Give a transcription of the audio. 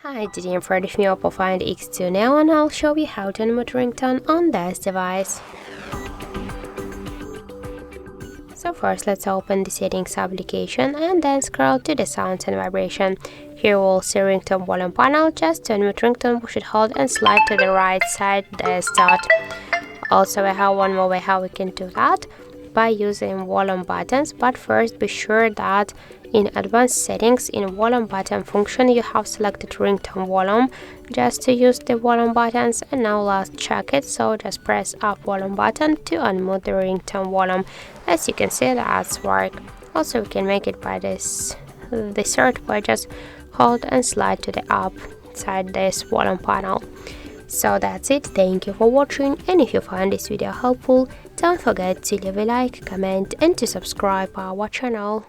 Hi, today I'm for the new OPPO Find X2 Neo and I'll show you how to unmute ringtone on this device. So first let's open the settings application and then scroll to the sounds and vibration. Here we'll see ringtone volume panel. Just to unmute ringtone we should hold and slide to the right side this dot. Also I have one more way how we can do that, by using volume buttons, but first be sure that in advanced settings in volume button function you have selected ringtone volume just to use the volume buttons, and now let's check it. So just press up volume button to unmute the ringtone volume. As you can see, that's work. Also we can make it by the search by just hold and slide to the up side this volume panel. So that's it. Thank you for watching, and if you find this video helpful, don't forget to leave a like, comment and to subscribe our channel.